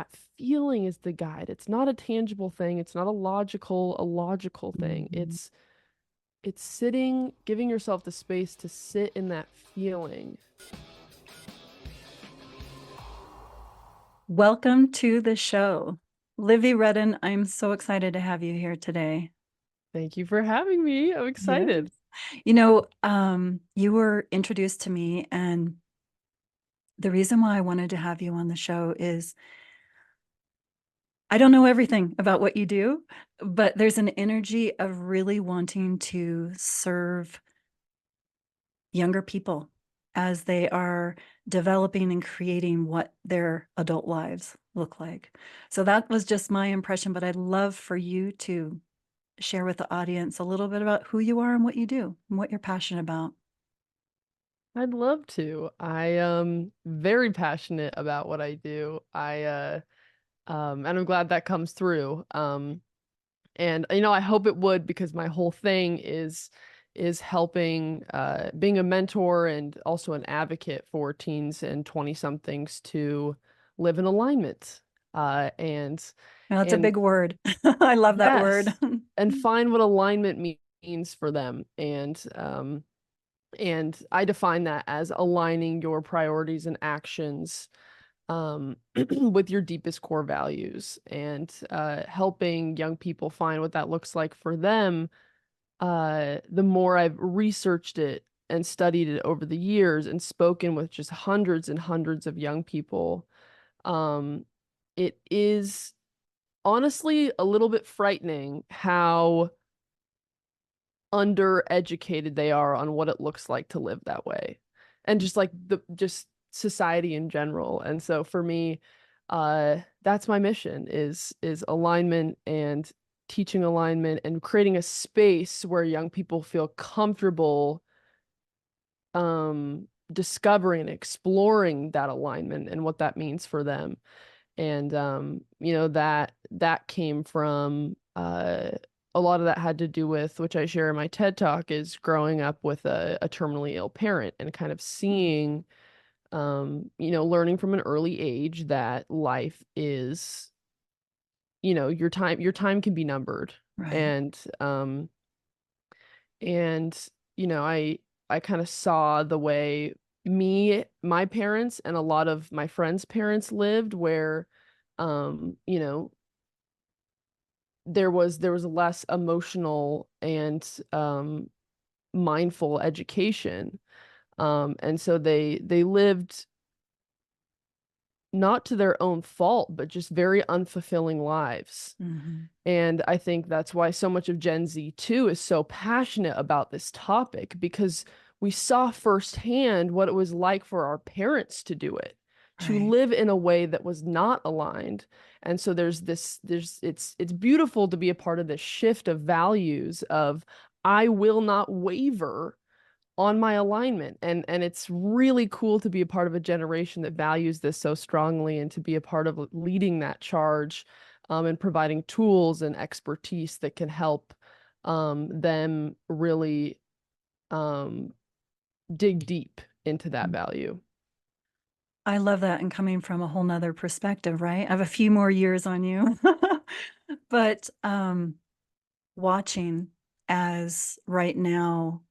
that feeling is the guide. It's not a tangible thing. It's not a logical thing. Mhm. It's sitting, giving yourself the space to sit in that feeling. Welcome to the show. Livi Redden, I'm so excited to have you here today. Thank you for having me. I'm Yes. excited. You were introduced to me, and the reason why I wanted to have you on the show is I don't know everything about what you do, but there's an energy of really wanting to serve younger people as they are developing and creating what their adult lives look like. So that was just my impression, but I'd love for you to share with the audience a little bit about who you are and what you do and what you're passionate about. I'd love to. I am very passionate about what I do. And I'm glad that comes through. And I hope it would because my whole thing is helping being a mentor and also an advocate for teens and 20 somethings to live in alignment. And Now, that's a and big word. I love that word. yes, and find what alignment means for them. And I define that as aligning your priorities and actions with your deepest core values and helping young people find what that looks like for them. The more I've researched it and studied it over the years and spoken with just hundreds and hundreds of young people, um, it is honestly a little bit frightening how undereducated they are on what it looks like to live that way. And just like the just society in general. And so for me, that's my mission is alignment and teaching alignment and creating a space where young people feel comfortable discovering and exploring that alignment and what that means for them. And that came from a lot of that had to do with, which I share in my TED Talk, is growing up with a terminally ill parent and kind of seeing learning from an early age that life is, your time can be numbered. Right. And and I kind of saw the way my parents and a lot of my friends' parents lived, where um you know there was less emotional and mindful education, and so they lived not to their own fault but just very unfulfilling lives. Hmm. And I think that's why so much of Gen Z too is so passionate about this topic, because we saw firsthand what it was like for our parents to do it, to Right. live in a way that was not aligned. And so it's beautiful to be a part of this shift of values of I will not waver on my alignment. And it's really cool to be a part of a generation that values this so strongly and to be a part of leading that charge, and providing tools and expertise that can help them really um, dig deep into that value. I love that. And coming from a whole nother perspective, right? I have a few more years on you. But watching as right now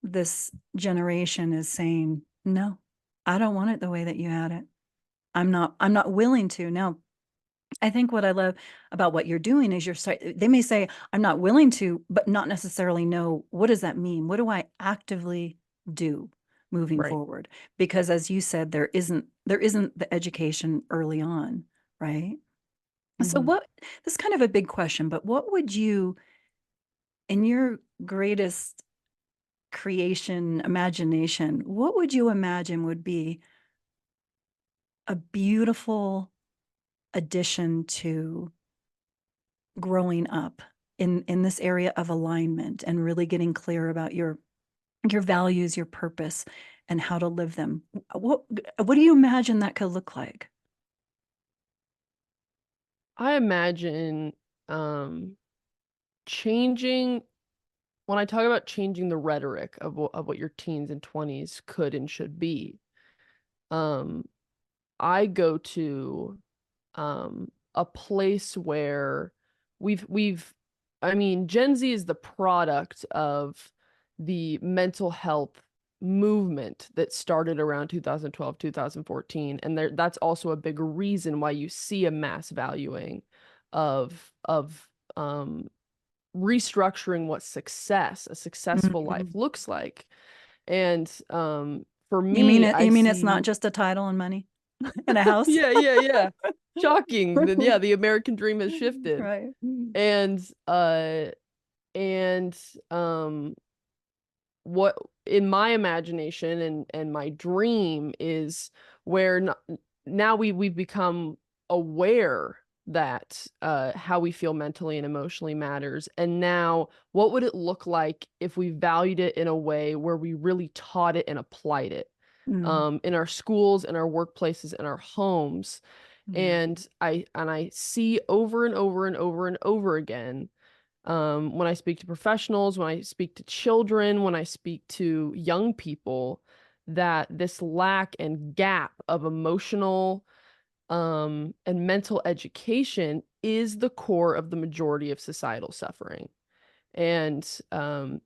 this generation is saying, no, I don't want it the way that you had it. I'm not willing to. Now, I think what I love about what you're doing is they may say, I'm not willing to, but not necessarily know what does that mean? What do I actively do moving Right. forward? Because as you said, there isn't the education early on, right? So Mhm. this is kind of a big question, but what would you, in your greatest creation, imagination, what would you imagine would be a beautiful addition to growing up in this area of alignment and really getting clear about your values, your purpose, and how to live them? What do you imagine that could look like? I imagine um, changing when I talk about changing the rhetoric of what your teens and 20s could and should be. um, I go to a place where we've I mean, Gen Z is the product of the mental health movement that started around 2012, 2014. And that's also a big reason why you see a mass valuing of restructuring what a successful life Mhm. looks like. And for You mean me, it, I you mean it's not see just a title and money and a house? yeah, yeah, yeah. Shocking. Yeah, the American dream has shifted. Right. And and um what in my imagination and my dream is where now we've become aware that how we feel mentally and emotionally matters. And now what would it look like if we valued it in a way where we really taught it and applied it Mm. in our schools, in our workplaces, in our homes. Yeah. And I see over and over and over and over again, when I speak to professionals, when I speak to children, when I speak to young people, that this lack and gap of emotional and mental education is the core of the majority of societal suffering. And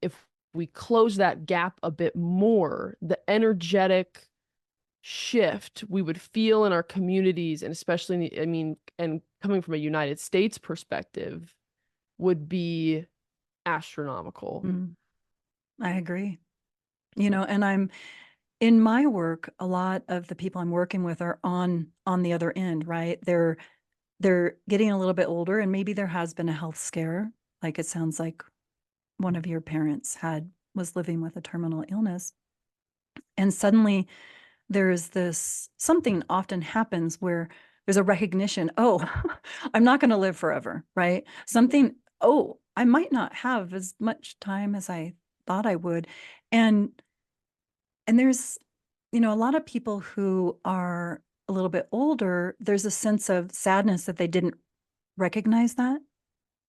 if we close that gap a bit more, the energetic shift we would feel in our communities, and especially in I mean, and coming from a United States perspective, would be astronomical. Mm. I agree. And I'm in my work, a lot of the people I'm working with are on the other end, right? They're getting a little bit older and maybe there has been a health scare. Like it sounds like one of your parents was living with a terminal illness. And suddenly there's this something often happens where there's a recognition, oh, I'm not going to live forever, right? Something, oh, I might not have as much time as I thought I would. And there's, a lot of people who are a little bit older, there's a sense of sadness that they didn't recognize that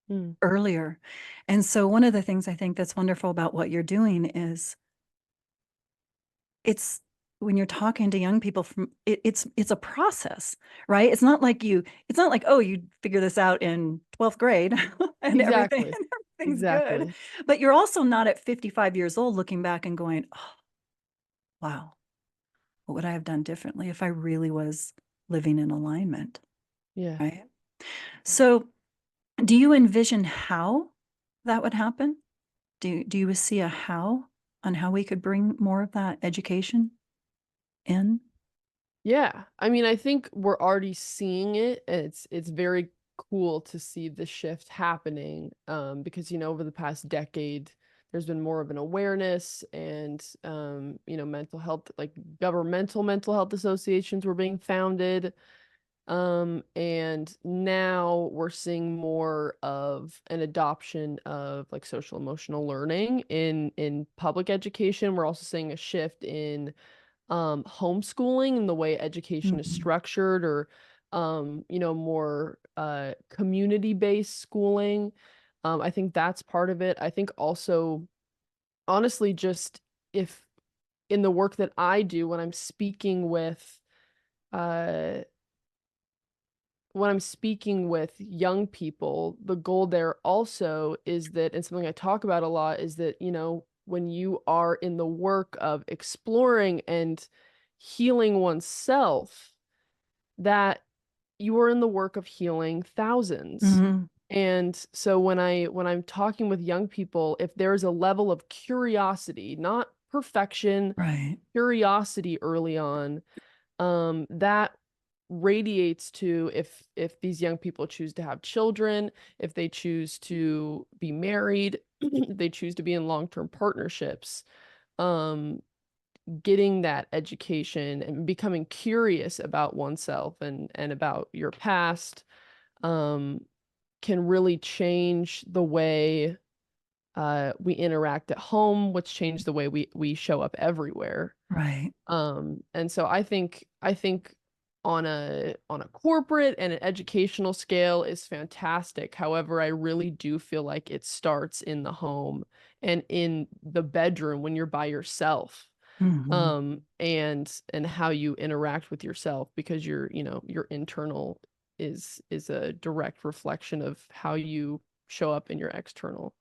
Mm. earlier. And so one of the things I think that's wonderful about what you're doing is it's when you're talking to young people it's a process, right? It's not like, oh, you figure this out in 12th grade and everything Exactly. and everything's good. Exactly. But you're also not at 55 years old looking back and going, oh, wow, what would I have done differently if I really was living in alignment, Yeah. right? So, do you envision how that would happen? Do you see a how on how we could bring more of that education in? Yeah. I mean, I think we're already seeing it. And it's very cool to see the shift happening. Because, over the past decade, there's been more of an awareness and mental health, like governmental mental health associations were being founded. And now we're seeing more of an adoption of like social emotional learning in public education. We're also seeing a shift in homeschooling and the way education is Mhm. structured, or more community-based schooling. I think that's part of it. I think also, honestly, just if in the work that I do uh when I'm speaking with young people, the goal there also is that, and something I talk about a lot, is that, when you are in the work of exploring and healing oneself, that you are in the work of healing thousands. Mhm. And so when I'm talking with young people, if there's a level of curiosity, not perfection, Right. curiosity early on, that radiates to, if these young people choose to have children, if they choose to be married, if they choose to be in long-term partnerships, um, getting that education and becoming curious about oneself and about your past, um, can really change the way we interact at home, which change the way we show up everywhere. Right. And so I think on a corporate and an educational scale is fantastic. However, I really do feel like it starts in the home and in the bedroom when you're by yourself. Mhm. And how you interact with yourself, because your internal is a direct reflection of how you show up in your external.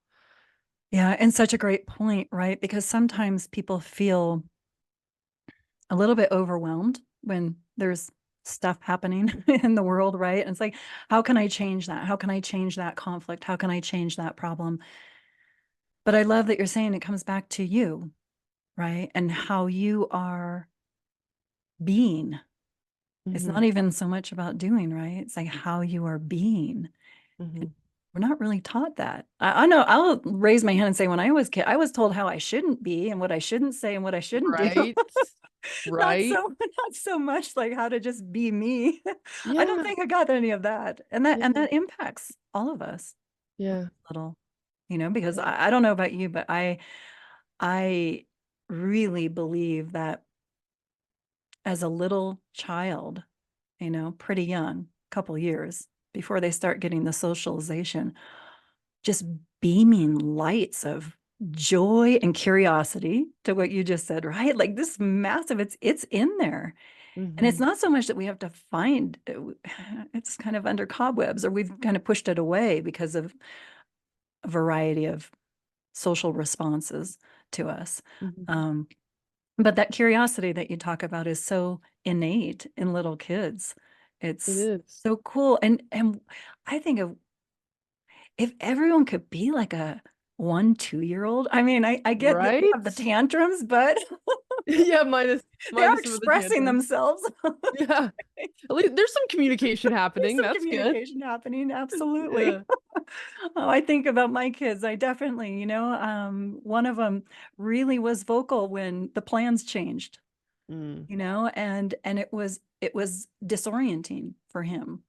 Yeah, and such a great point, right? Because sometimes people feel a little bit overwhelmed when there's stuff happening in the world, right? And it's like, how can I change that? How can I change that conflict? How can I change that problem? But I love that you're saying it comes back to you, right? And how you are being. It's Hmm. not even so much about doing, right? It's like how you are being. And Hmm. we're not really taught that. I know I'll raise my hand and say when I was a kid, I was told how I shouldn't be and what I shouldn't say and what I shouldn't do. Right. Not Right. so not so much like how to just be me. I don't Yeah. think I got any of that. And that Yeah. impacts all of us Yeah. a little, because I don't know about you, but I really believe that as a little child, pretty young, couple years before they start getting the socialization, just beaming lights of joy and curiosity to what you just said, right? Like this massive, it's in there. And it's Hmm. not so much that we have to find it's kind of under cobwebs or we've kind of pushed it away because of a variety of social responses to us. Hmm. Um, but that curiosity that you talk about is so innate in little kids. It It's is. so cool. And I think of if everyone could be like a 1, 2 year old, I mean, I get that they Right? have the tantrums, but Yeah, minus they are some of the expressing tantrums. themselves. Yeah. At least there's some communication There's happening. some That's good. communication happening. Absolutely. Yeah. Oh, I think about my kids. I definitely, one of them really was vocal when the plans changed, Mm. and it was disorienting for him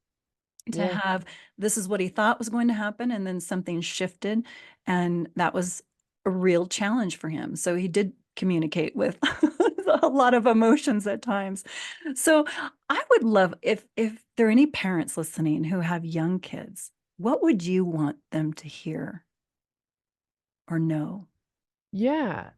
to Yeah. have this is what he thought was going to happen and then something shifted and that was a real challenge for him. So he did communicate with a lot of emotions at times. So I would love if there are any parents listening who have young kids, what would you want them to hear or know? Yeah.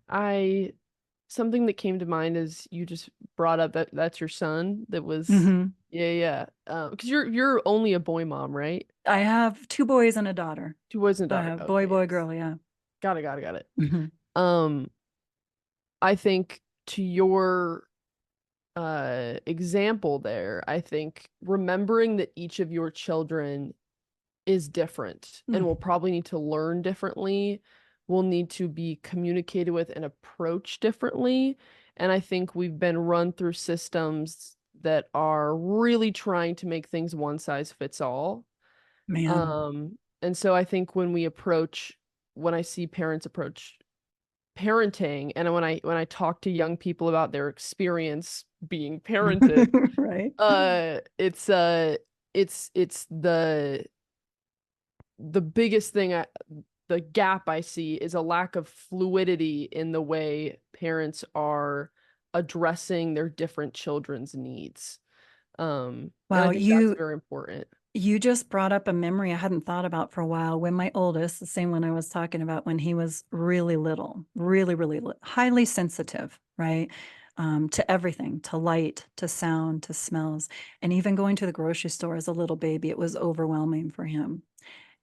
Something that came to mind is you just brought up that that's your son that was, Hmm. yeah, yeah. Because you're only a boy mom, right? I have 2 boys and a daughter. Two boys and a I daughter. have boy, Okay. boy, girl. Yeah. Got it, got it, got it. Hmm. Um, I think to your example there, I think remembering that each of your children is different and will probably need to learn differently, will need to be communicated with and approached differently. And I think we've been run through systems that are really trying to make things one size fits all. Man. And so I think when I see parents approach parenting and when I talk to young people about their experience being parented, Right. it's it's the biggest thing the gap I see is a lack of fluidity in the way parents are addressing their different children's needs. And I Wow, think that's you very important. You just brought up a memory I hadn't thought about for a while. When my oldest, the same one I was talking about, when he was really little, really, really highly sensitive, right? To everything, to light, to sound, to smells. And even going to the grocery store as a little baby, it was overwhelming for him.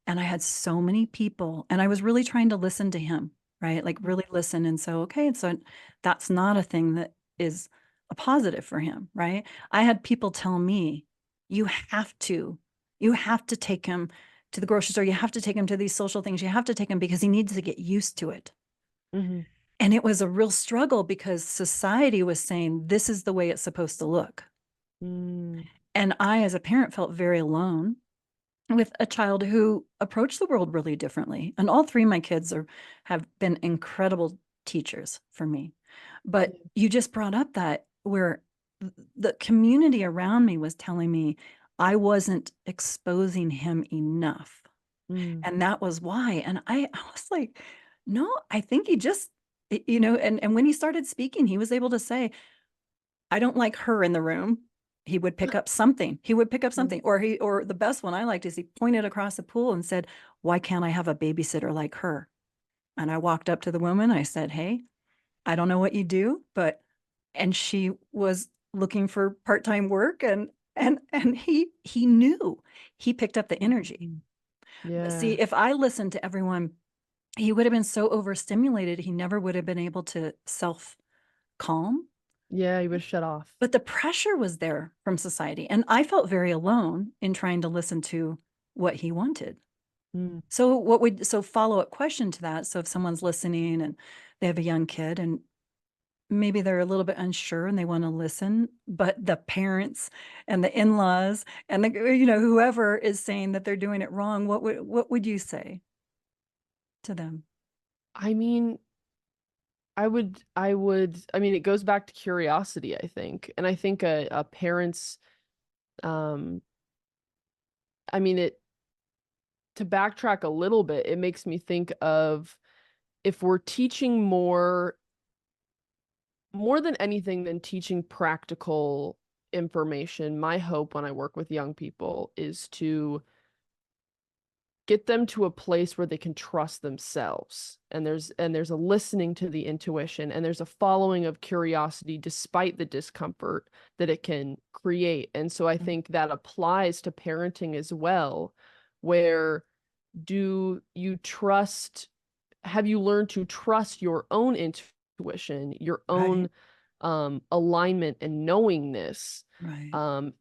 And I had so many people, and I was really trying to listen to him, right? Like really listen. And so, okay, so that's not a thing that is a positive for him, right? I had people tell me, you have to, you have to take him to the grocery store. You have to take him to these social things. You have to take him because he needs to get used to it. Hmm. And it was a real struggle because society was saying this is the way it's supposed to look. Mm. And I, as a parent, felt very alone with a child who approached the world really differently. And all three of my kids have been incredible teachers for me. But Yeah. you just brought up that where the community around me was telling me I wasn't exposing him enough. Mm. And that was why. And I was like, no, I think he just, and when he started speaking, he was able to say, I don't like her in the room. He would pick up something. He would pick up Yeah. something. Or the best one I liked is he pointed across the pool and said, why can't I have a babysitter like her? And I walked up to the woman. I said, hey, I don't know what you do, and she was looking for part-time work And he knew, he picked up the energy. Mhm. See, Yeah. if I listened to everyone, he would have been so overstimulated, he never would have been able to self calm. Yeah, he was shut off. But the pressure was there from society. And I felt very alone in trying to listen to what he wanted. Mm. So follow-up question to that. So if someone's listening and they have a young kid and maybe they're a little bit unsure and they want to listen, but the parents and the in-laws and whoever is saying that they're doing it wrong, what would you say to them? I mean, I mean, it goes back to curiosity, I think. And I think a parent's, um, I mean, to backtrack a little bit, it makes me think of if we're teaching more than anything than teaching practical information, my hope when I work with young people is to get them to a place where they can trust themselves, and there's a listening to the intuition, and there's a following of curiosity despite the discomfort that it can create. And so I think that applies to parenting as well, where do you trust have you learned to trust your own intuition, your own Right, alignment and knowingness? right.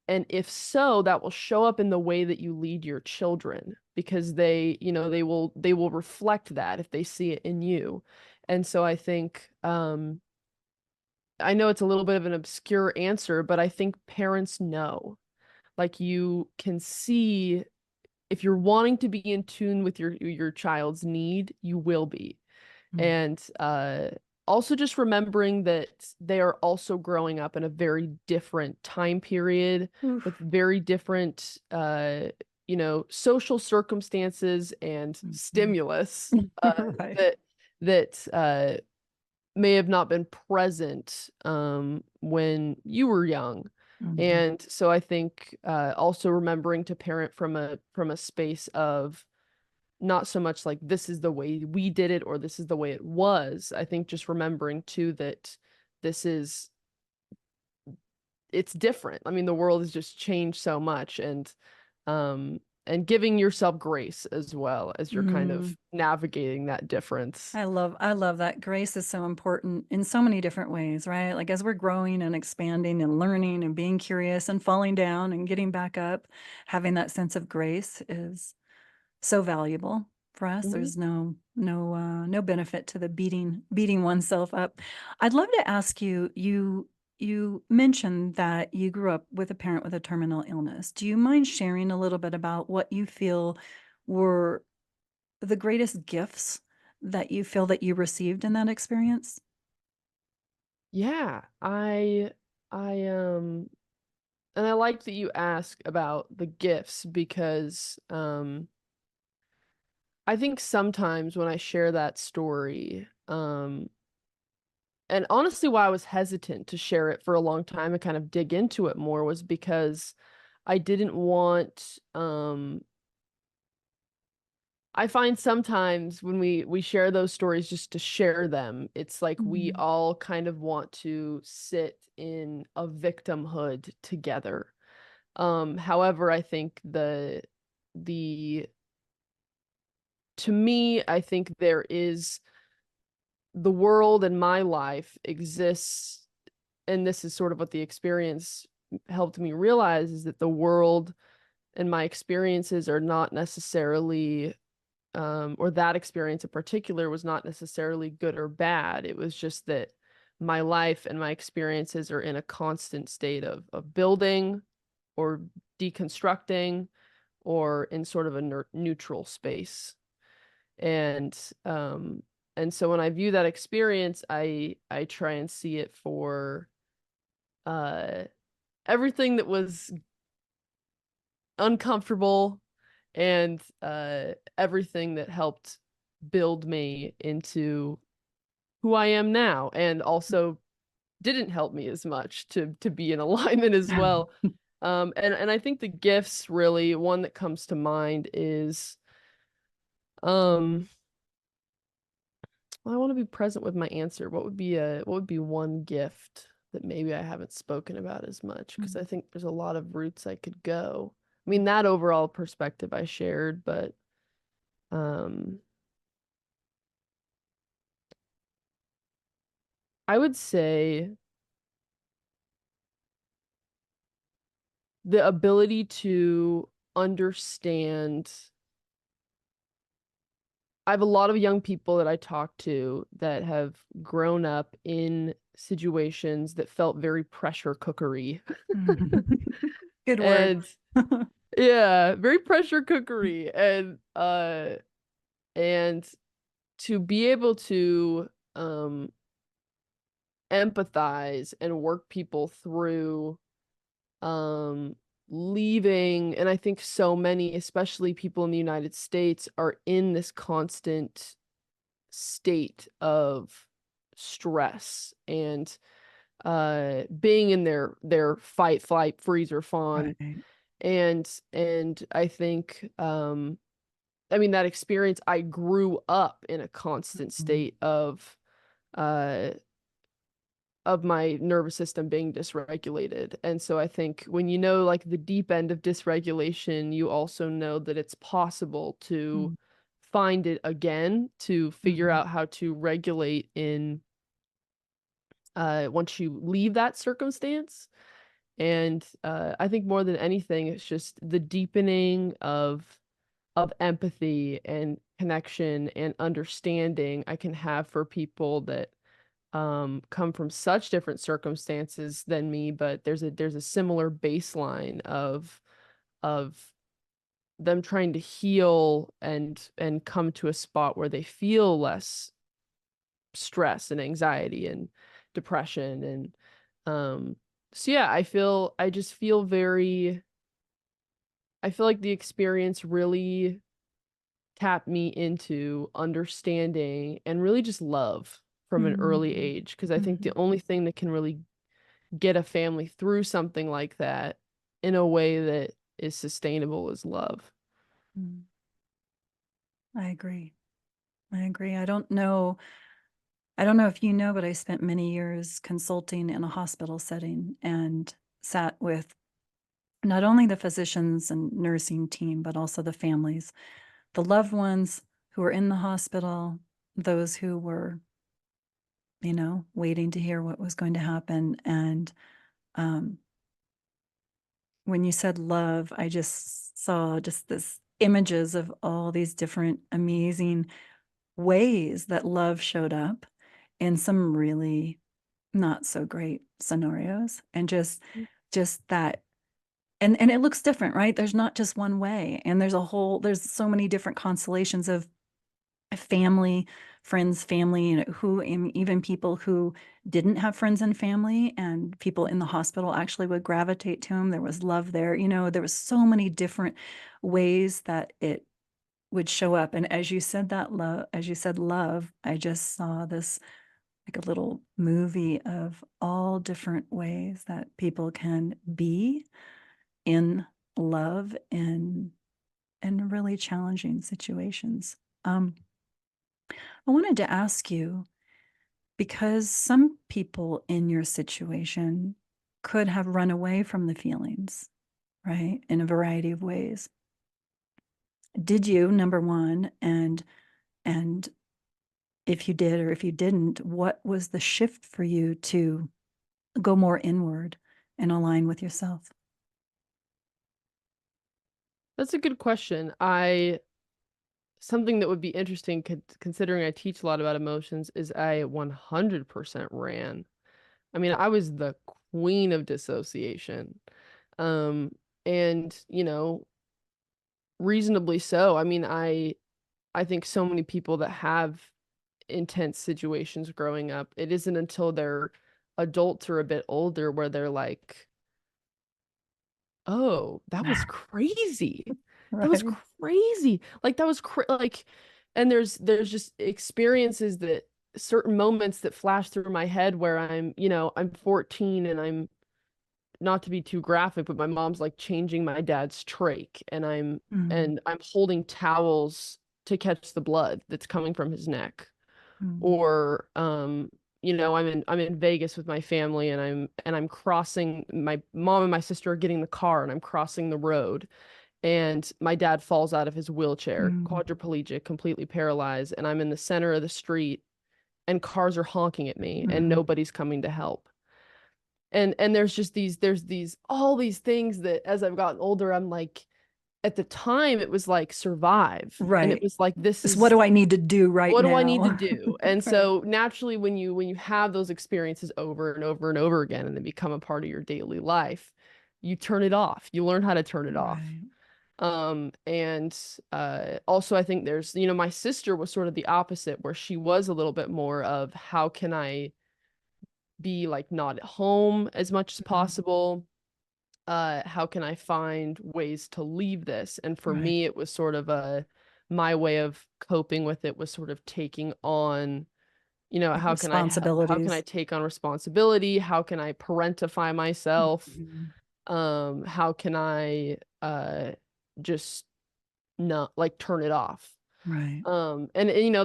And if so, that will show up in the way that you lead your children, because they will reflect that if they see it in you. And so I think I know it's a little bit of an obscure answer, but I think parents know. Like, you can see if you're wanting to be in tune with your child's need, you will be. Mm. And also just remembering that they are also growing up in a very different time period with Oof. very different social circumstances and Mhm. stimulus Right. that may have not been present when you were young. Mhm. And so I think also remembering to parent from a space of not so much like this is the way we did it or this is the way it was. I think just remembering too that this is it's different. I mean, the world has just changed so much, um and giving yourself grace as well as you're kind Mm. of navigating that difference. I love that. Grace is so important in so many different ways, right? Like as we're growing and expanding and learning and being curious and falling down and getting back up, having that sense of grace is so valuable for us. Mhm. There's no benefit to the beating oneself up. I'd love to ask you, you mentioned that you grew up with a parent with a terminal illness. Do you mind sharing a little bit about what you feel were the greatest gifts that you feel that you received in that experience? Yeah, I and I like that you ask about the gifts, because I think sometimes when I share that story, and honestly, why I was hesitant to share it for a long time and kind of dig into it more was because I didn't want, I find sometimes when we share those stories just to share them, it's like we Mm. all kind of want to sit in a victimhood together. However, I think the to me, I think there is the world and my life exists, and this is sort of what the experience helped me realize, is that the world and my experiences are not necessarily or that experience in particular was not necessarily good or bad. It was just that my life and my experiences are in a constant state of building or deconstructing or in sort of a neutral space. And um and so when I view that experience, I try and see it for uh everything that was uncomfortable, and everything that helped build me into who I am now, and also didn't help me as much to be in alignment as well. And I think the gifts, really, one that comes to mind is um well, I want to be present with my answer. What would be one gift? that maybe I haven't spoken about as much because I Mm. think there's a lot of routes I could go. I mean, that overall perspective I shared, but um, I would say the ability to understand. I have a lot of young people that I talk to that have grown up in situations that felt very pressure cookery. Good word. And yeah, very pressure cookery. And to be able to empathize and work people through um leaving, and I think so many, especially people in the United States, are in this constant state of stress and being in their fight, flight, freeze, or fawn. Right. And I think I mean that experience, I grew up in a constant Mhm. state uh of my nervous system being dysregulated. And so I think when you know like the deep end of dysregulation, you also know that it's possible to Mhm. find it again, to figure Mhm. out how to regulate in once you leave that circumstance. And I think more than anything, it's just the deepening of empathy and connection and understanding I can have for people that come from such different circumstances than me, but there's a similar baseline of them trying to heal and come to a spot where they feel less stress and anxiety and depression. And so yeah, I just feel very, I feel like the experience really tapped me into understanding and really just love from an early Mhm. age, because I think the Mhm. only thing that can really get a family through something like that in a way that is sustainable is love. Mhm. I agree. I agree. I don't know if you know, but I spent many years consulting in a hospital setting and sat with not only the physicians and nursing team, but also the families, the loved ones who were in the hospital, those who were, waiting to hear what was going to happen. And um, when you said love, I just saw just this images of all these different amazing ways that love showed up in some really not so great scenarios, and just that. And it looks different, right? There's not just one way, and there's so many different constellations of family, friends, family, who, and even people who didn't have friends and family, and people in the hospital actually would gravitate to them. There was love there. There was so many different ways that it would show up. And as you said love, I just saw this like a little movie of all different ways that people can be in love in really challenging situations. I wanted to ask you, because some people in your situation could have run away from the feelings, right, in a variety of ways. Did you, number one, and if you did or if you didn't, what was the shift for you to go more inward and align with yourself? That's a good question. I Something that would be interesting, considering I teach a lot about emotions, is I 100% ran. I mean, I was the queen of dissociation. Um, and reasonably so. I mean, I think so many people that have intense situations growing up, it isn't until they're adults or a bit older where they're like, oh, that was crazy. That was Right. crazy. Like that was like, and there's just experiences, that certain moments that flash through my head where I'm 14 and I'm, not to be too graphic, but my mom's like changing my dad's trach, and I'm Mm, and I'm holding towels to catch the blood that's coming from his neck. mm, Or I'm in Vegas with my family, and I'm crossing, my mom and my sister are getting the car, and I'm crossing the road, and my dad falls out of his wheelchair, Mm, quadriplegic, completely paralyzed, and I'm in the center of the street, and cars are honking at me, and mhm. nobody's coming to help. And there's all these things that as I've gotten older, I'm like, at the time it was like survive. And it Right. was like, this It's what is, do I need to do right what do I need to now? do? And Right. so naturally, when you have those experiences over and over and over again, and they become a part of your daily life, you turn it off. You learn how to turn it off. Right. And also I think there's, my sister was sort of the opposite, where she was a little bit more of, how can I be like not at home as much as Mhm. possible? How can I find ways to leave this? And for Right. me, it was sort of my way of coping with it was sort of taking on, how can I Responsibilities. take on responsibility? How can I parentify myself? Mhm. How can I just not like turn it off? Right. And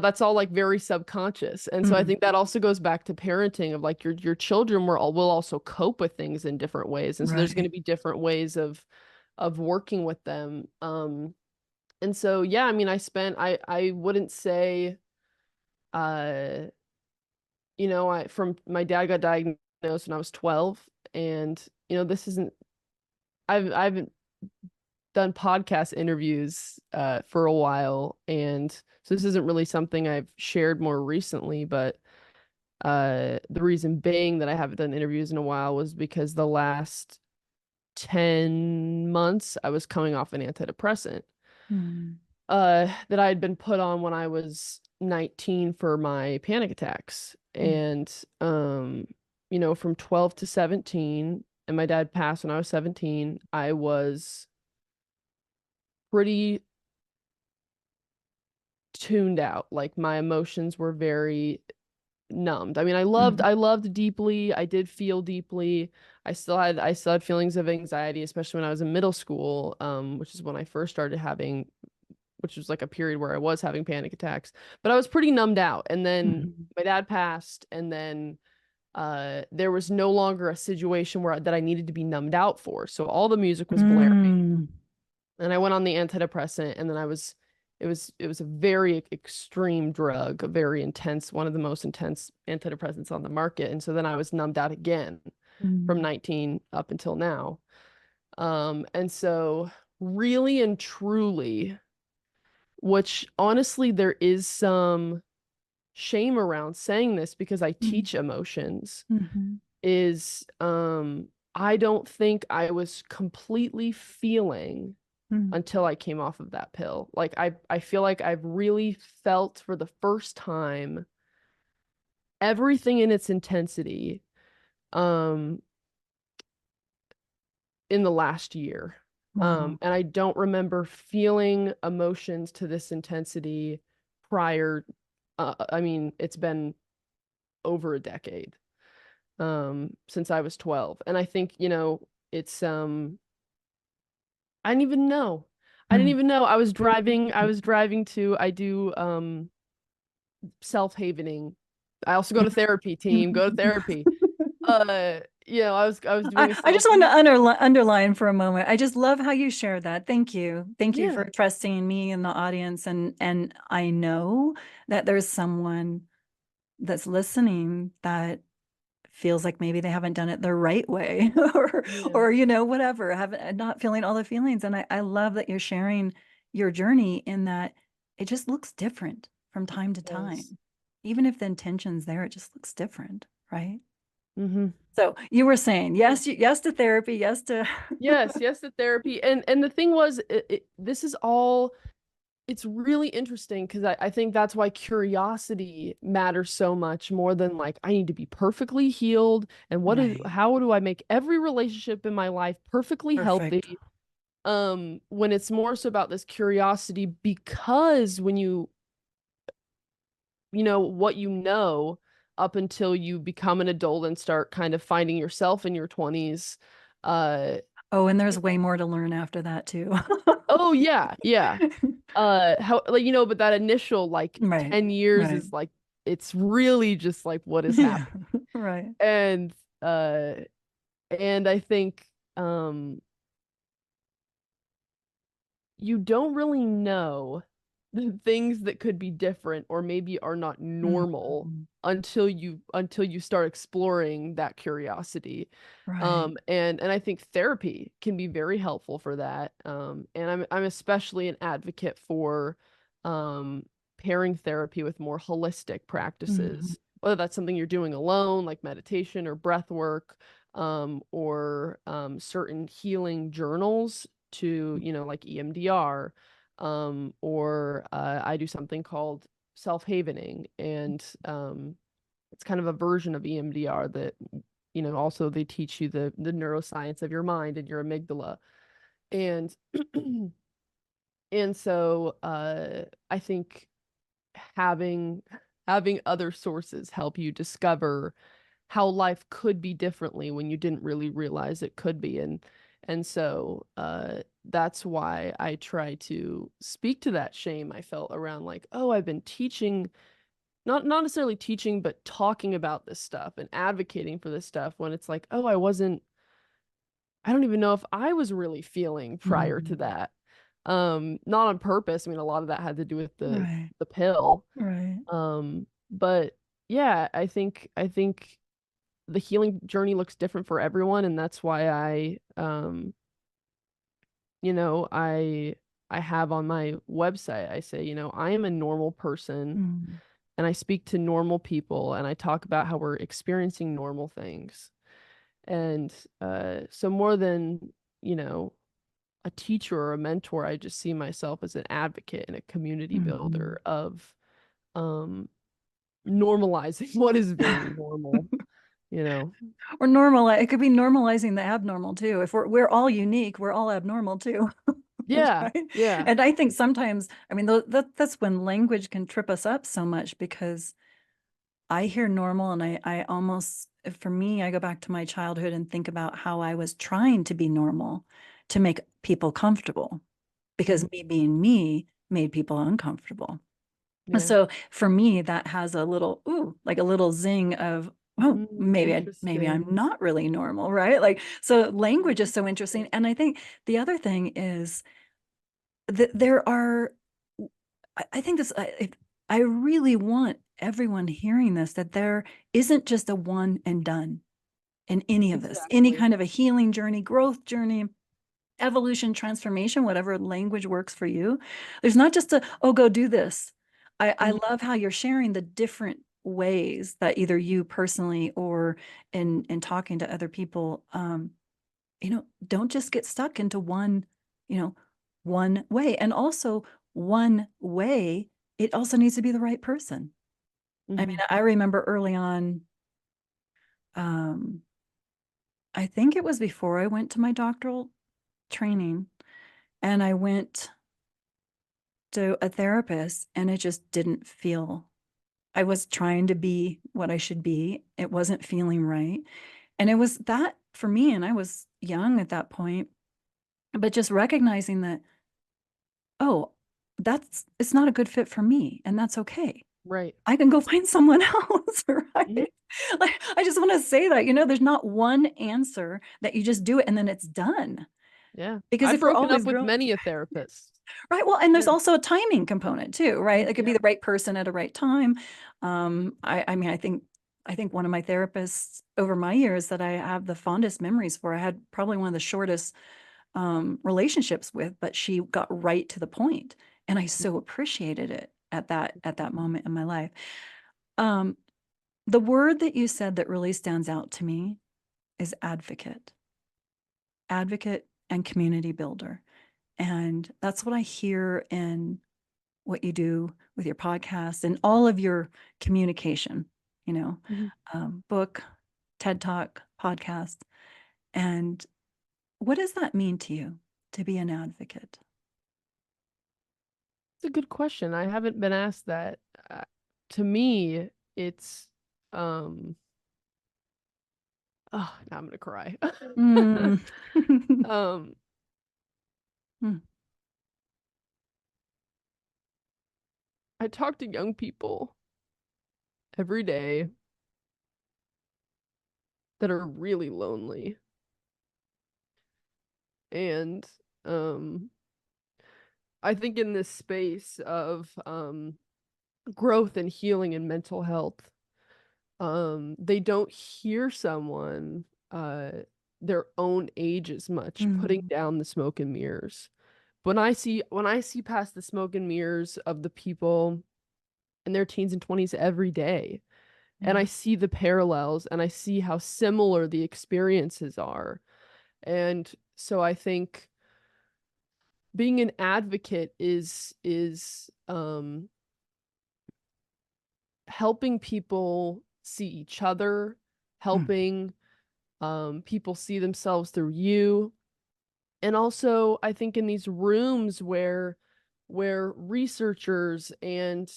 that's all like very subconscious. And so I Mm. think that also goes back to parenting, of like your children will also cope with things in different ways. And so there's going Right. to be different ways of working with them. And so yeah, I mean, I wouldn't say uh I from my dad got diagnosed when I was 12, and this isn't I've done podcast interviews for a while, and so this isn't really something I've shared more recently, but the reason being that I haven't done interviews in a while was because the last 10 months I was coming off an antidepressant Mm. that I had been put on when I was 19 for my panic attacks. Mm. And from 12 to 17, and my dad passed when I was 17, I was pretty tuned out. Like my emotions were very numbed. I mean, Mhm. I loved deeply. I did feel deeply. I still had feelings of anxiety, especially when I was in middle school, which is when I first started having, which was like a period where I was having panic attacks. But I was pretty numbed out. And then Mhm. my dad passed, and then there was no longer a situation that I needed to be numbed out for. So all the music was blaring, Mm. and I went on the antidepressant, and then it was a very extreme drug, a very intense, one of the most intense antidepressants on the market. And so then I was numbed out again from Mm. 19 up until now. And so really and truly, which honestly there is some shame around saying this because I Mm. teach emotions, Mhm. is I don't think I was completely feeling Mm. until I came off of that pill. Like I feel like I've really felt for the first time everything in its intensity um in the last year. Wow. And I don't remember feeling emotions to this intensity prior. I mean, it's been over a decade since I was 12. And I think, it's I didn't even know. I didn't Mm. even know. I was driving to I do self-havening. I also go to therapy, team, go to therapy. I was doing a I just want to self-hate. underline for a moment. I just love how you share that. Thank you. Thank you for Yeah. trusting me and the audience. And I know that there's someone that's listening that feels like maybe they haven't done it the right way Yeah. or whatever, haven't not feeling all the feelings. And I love that you're sharing your journey in that it just looks different from time to Yes. time. Even if the intention's there, it just looks different, right? Mm-hmm. So you were saying yes, yes to therapy, yes to Yes, yes to therapy. And the thing was, this is all, it's really interesting because I think that's why curiosity matters so much more than like I need to be perfectly healed, and right. how do I make every relationship in my life perfectly Perfect. healthy? When it's more so about this curiosity, because when what up until you become an adult and start kind of finding yourself in your 20s, uh Oh, and there's way more to learn after that too. oh yeah, yeah. How, like, but that initial like Right. 10 years Right. is like, it's really just like what is Yeah. happening. Right. And uh and I think you don't really know the things that could be different or maybe are not normal Mhm. until you start exploring that curiosity. Right. And I think therapy can be very helpful for that. And I'm especially an advocate for um pairing therapy with more holistic Mhm. practices, whether that's something you're doing alone, like meditation or breath work, or certain healing journals to, like EMDR, or I do something called self-havening, and it's kind of a version of EMDR that, also they teach you the neuroscience of your mind and your amygdala. And and so I think having having other sources help you discover how life could be differently when you didn't really realize it could be. And so that's why I try to speak to that shame I felt around, like, oh, I've been teaching, not necessarily teaching, but talking about this stuff and advocating for this stuff, when it's like, oh, I don't even know if I was really feeling prior to Mhm. that. Not on purpose. I mean, a lot of that had to do with Right. the pill. Right. But yeah, I think the healing journey looks different for everyone, and that's why you know, I I have on my website, I say, I am a normal person, Mm. and I speak to normal people, and I talk about how we're experiencing normal things. And so more than, you know, a teacher or a mentor, I just see myself as an advocate and a community Mhm. builder of um normalizing what is very normal, you know. Or normal, it could be normalizing the abnormal too. If we're all unique, we're all abnormal too. Yeah, Right. yeah. And I think sometimes, I mean, that's when language can trip us up so much, because I hear normal and I almost, for me, I go back to my childhood and think about how I was trying to be normal to make people comfortable, because Mhm. me being me made people uncomfortable. Yeah. So for me, that has a little, like a little zing of, oh, maybe I'm Interesting. not really normal, right? Like, so language is so interesting. Interesting. And I think the other thing is that there are, I think this, I really want everyone hearing this, that there isn't just a one and done in any of this, any Exactly. kind of a healing journey, growth journey, evolution, transformation, whatever language works for you. There's not just a, oh, go do this. I Mhm. love how you're sharing the different ways that either you personally or in talking to other people, don't just get stuck into one, you know, one way. And also one way, it also needs to be the right person. I mean, Mhm. I remember early on, um, I think it was before I went to my doctoral training, and I went to a therapist, and it just didn't feel, I was trying to be what I should be. It wasn't feeling right. And it was that for me, and I was young at that point, but just recognizing that, oh, it's not a good fit for me, and that's okay. Right. I can go find someone else, Mhm. right? Like, I just want to say that, there's not one answer that you just do it and then it's done. Yeah. Because I've if we're broken up always with growing, many a therapist. right? Well, and Yeah. there's also a timing component too, right? It could be Yeah. the right person at a right time. I mean, I think one of my therapists over my years that I have the fondest memories for, I had probably one of the shortest relationships with, but she got right to the point, and I so appreciated it at that moment in my life. Um, the word that you said that really stands out to me is advocate, advocate and community builder. And that's what I hear in what you do with your podcast and all of your communication, you know, Mhm. book, TED Talk, podcast. And what does that mean to you to be an advocate? It's a good question. I haven't been asked that. Uh, to me, it's um oh, now I'm gonna cry. Mm. Um, Mm. I talk to young people every day that are really lonely. And um I think in this space of growth and healing and mental health, they don't hear someone their own age as much putting Mm, down the smoke and mirrors. When I see past the smoke and mirrors of the people in their teens and 20s every day, and I yeah. see the parallels and I see how similar the experiences are. And so I think being an advocate is helping people see each other, Mm, helping people see themselves through you. And also, I think in these rooms where researchers and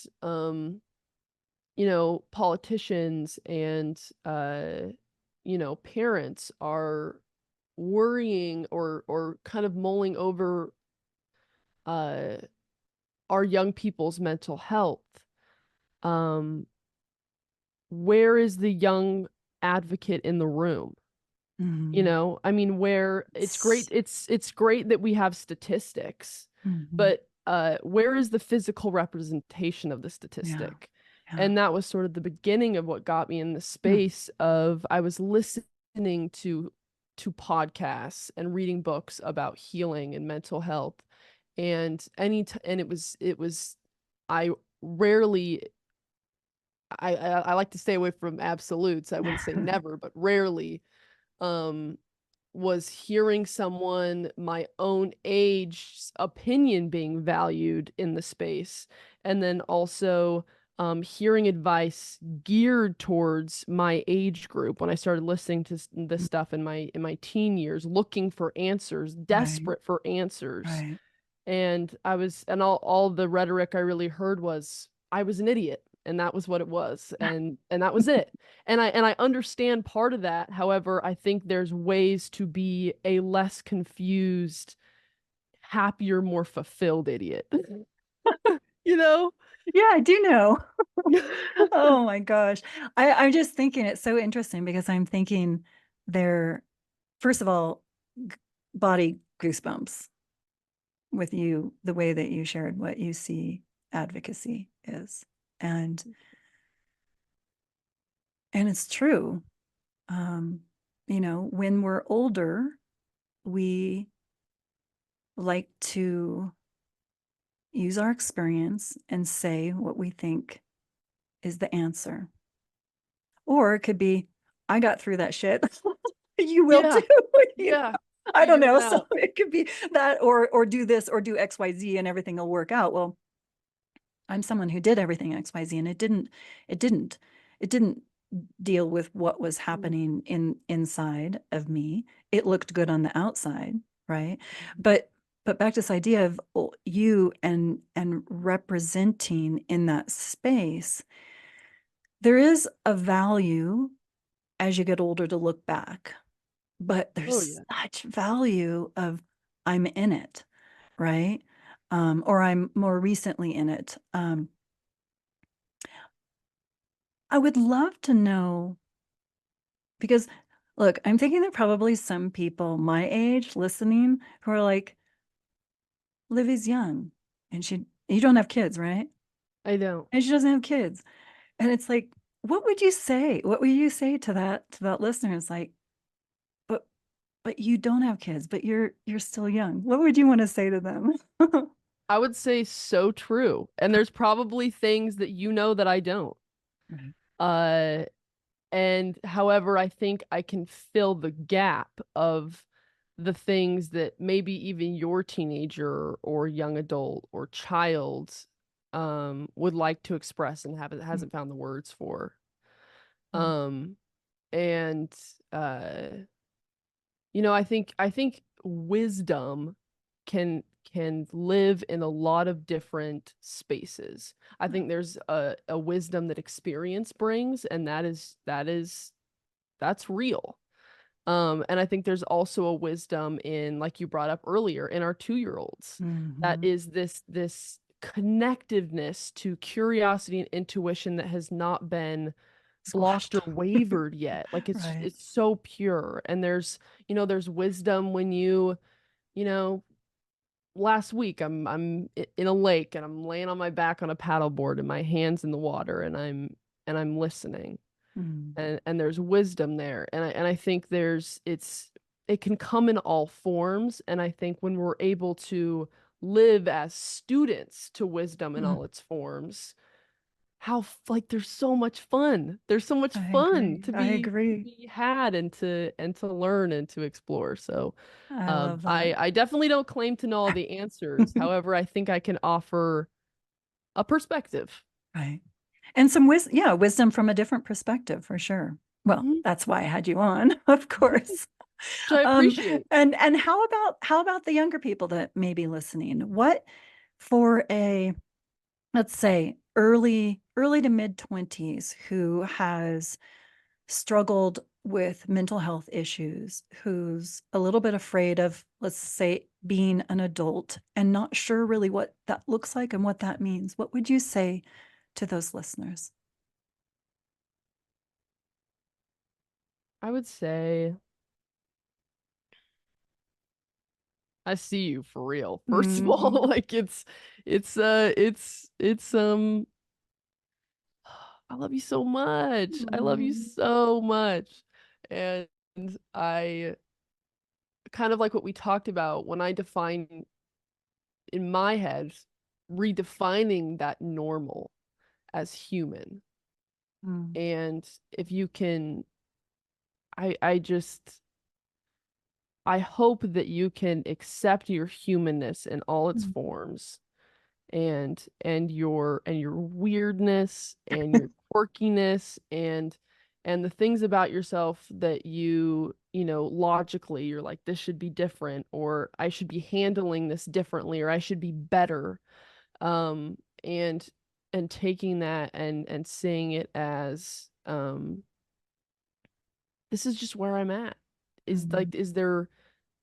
politicians and parents are worrying or kind of mulling over uh our young people's mental health. Um, where is the young advocate in the room? mm, I mean, where it's, it's great that we have statistics, mhm. but where is the physical representation of the Yeah. statistic? Yeah. And that was sort of the beginning of what got me in the Mm, space of I was listening to podcasts and reading books about healing and mental health. And it was I rarely I like to stay away from absolutes. I wouldn't say never, but rarely um was hearing someone my own age's opinion being valued in the space, and then also hearing advice geared towards my age group when I started listening to this mm, stuff in my teen years, looking for answers, right. desperate for answers. Right. And all the rhetoric I really heard was I was an idiot, and that was what it was, and that was it. And I understand part of that. However, I think there's ways to be a less confused, happier, more fulfilled idiot. You know? Yeah, I do know. Oh my gosh. I'm just thinking it's so interesting because I'm thinking there, first of all, g- body goosebumps with you, the way that you shared what you see advocacy is. And and it's true. Um, when we're older, we like to use our experience and say what we think is the answer. Or it could be, I got through that shit. You will too. Yeah, You yeah. I don't Figure it know. So out. it could be that, or do this, or do XYZ, and everything will work out. Well, I'm someone who did everything XYZ, and it didn't, it didn't deal with what was happening inside of me. It looked good on the outside, right? But back to this idea of you and representing in that space, there is a value as you get older to look back, but Oh there's yeah. such value of I'm in it, right? Or I'm more recently in it. I would love to know because look, I'm thinking there are probably some people my age listening who are like, Livy's young and you don't have kids, right? I don't. And she doesn't have kids. And it's like, what would you say? What would you say to that listener? It's like, but you don't have kids, but you're still young. What would you want to say to them? I would say so true. And there's probably things that you know that I don't. Right. Uh And however, I think I can fill the gap of the things that maybe even your teenager or young adult or child would like to express and hasn't found the words for. Mhm. Um and uh I think wisdom can live in a lot of different spaces. I think there's a wisdom that experience brings, and that's real. And I think there's also a wisdom in, like you brought up earlier, in our 2-year-olds. That Mhm. is this connectiveness to curiosity and intuition that has not been blocked Squashed. or wavered yet. Like Right. it's so pure. And there's, there's wisdom when you know, last week in a lake and I'm laying on my back on a paddleboard and my hands in the water and I'm listening. Mm. And there's wisdom there. And I think it can come in all forms. And I think when we're able to live as students to wisdom in all Mm. its forms, like there's so much fun. There's so much I fun agree. I to agree. be had and to learn and to explore. So I love that. I definitely don't claim to know all the answers. However, I think I can offer a perspective. Right. And some wisdom, yeah, wisdom from a different perspective for sure. Well, Mhm. that's why I had you on, of course. Which I Um, appreciate. and how about the younger people that may be listening? What for a, let's say, early to mid 20s who has struggled with mental health issues, who's a little bit afraid of, let's say, being an adult and not sure really what that looks like and what that means? What would you say to those listeners? I would say I see you for real. First of all, Mm-hmm. like it's I love you so much. I love you Mm-hmm. so much. And I kind of like what we talked about when I define in my head redefining that normal as human. And if you can I just I hope that you can accept your humanness in all its Mm-hmm. forms and your weirdness and your quirkiness and the things about yourself that logically you're like this should be different or I should be handling this differently or I should be better um and and taking that and seeing it as this is just where I'm at Mm-hmm. is there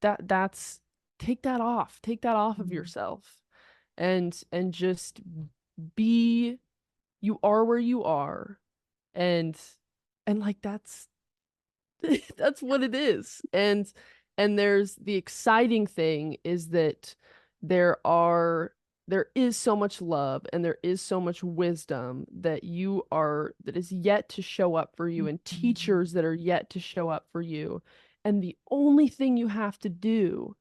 that's take that off of Mm-hmm. yourself and just be you are where you are and like that's that's what it is and there's the exciting thing is that there are there is so much love and there is so much wisdom that is yet to show up for you and Mm-hmm. teachers that are yet to show up for you and the only thing you have to do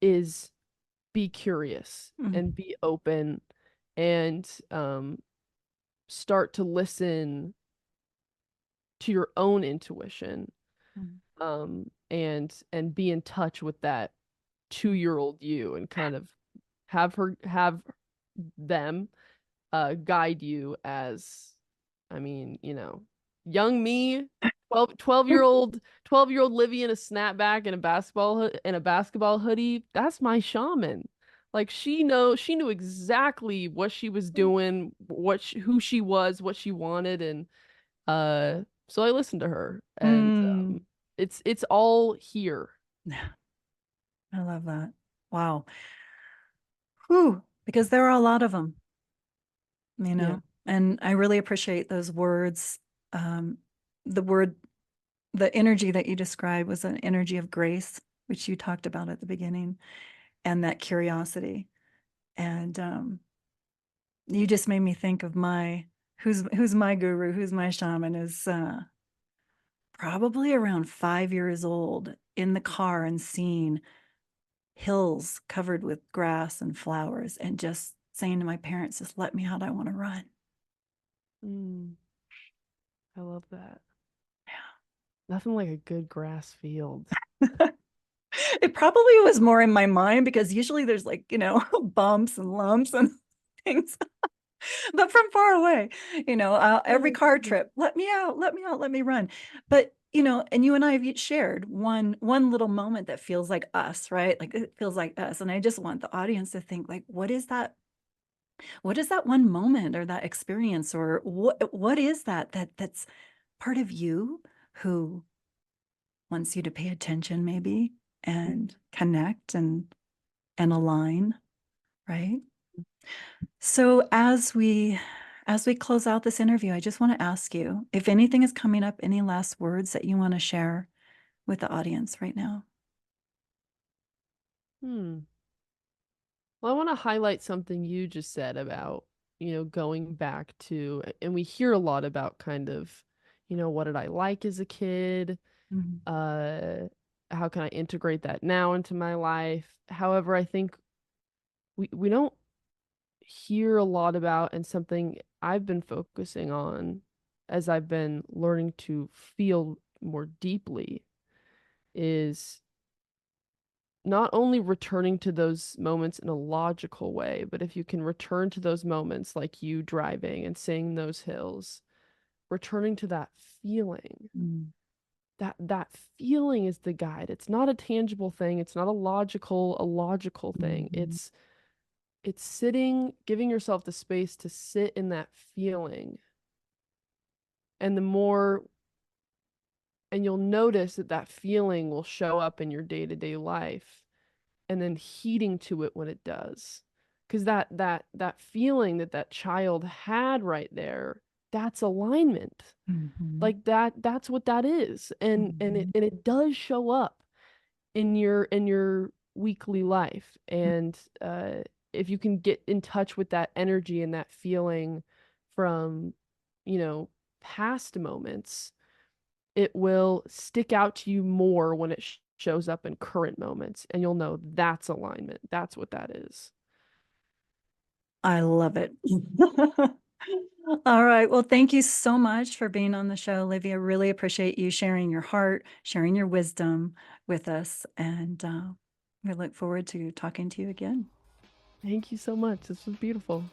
is be curious and be open and start to listen to your own intuition and be in touch with that 2-year-old you and kind of have them guide you as I mean, young me, 12-year-old Livy in a snapback and a basketball hoodie, that's my shaman. Like she knew exactly what she was doing, who she was, what she wanted and so I listened to her and Mm. it's all here. Yeah, I love that. Wow. Whew, because there are a lot of them, Yeah. and I really appreciate those words. Um, the word, the energy that you described was an energy of grace, which you talked about at the beginning, and that curiosity. And you just made me think of who's my guru, who's my shaman is probably around 5 years old in the car and seeing hills covered with grass and flowers and just saying to my parents, just let me out, I want to run. Mm, I love that. Nothing like a good grass field. It probably was more in my mind because usually there's like, bumps and lumps and things, but from far away, every car trip, let me out, let me out, let me run. But, and you and I have each shared one little moment that feels like us, right? Like it feels like us. And I just want the audience to think like, what is that? What is that one moment or that experience or what is that's part of you who wants you to pay attention maybe and connect and align, right? So as we close out this interview, I just want to ask you if anything is coming up, any last words that you want to share with the audience right now? Hmm. Well, I want to highlight something you just said about, going back to, and we hear a lot about kind of, what did I like as a kid? Mhm. Uh, how can I integrate that now into my life? However, I think we don't hear a lot about, and something I've been focusing on as I've been learning to feel more deeply is not only returning to those moments in a logical way, but if you can return to those moments like you driving and seeing those hills, returning to that feeling. Mm. That feeling is the guide. It's not a tangible thing. It's not a logical thing. Mhm. It's sitting, giving yourself the space to sit in that feeling. And the more and you'll notice that that feeling will show up in your day-to-day life and then heeding to it when it does, because that feeling that that child had right there, that's alignment. Mhm. Like that's what that is, Mhm. and it does show up in your weekly life. And if you can get in touch with that energy and that feeling from, you know past moments, it will stick out to you more when it shows up in current moments, and you'll know that's alignment. That's what that is. I love it. All right. Well, thank you so much for being on the show, Livia. Really appreciate you sharing your heart, sharing your wisdom with us. And we look forward to talking to you again. Thank you so much. This was beautiful.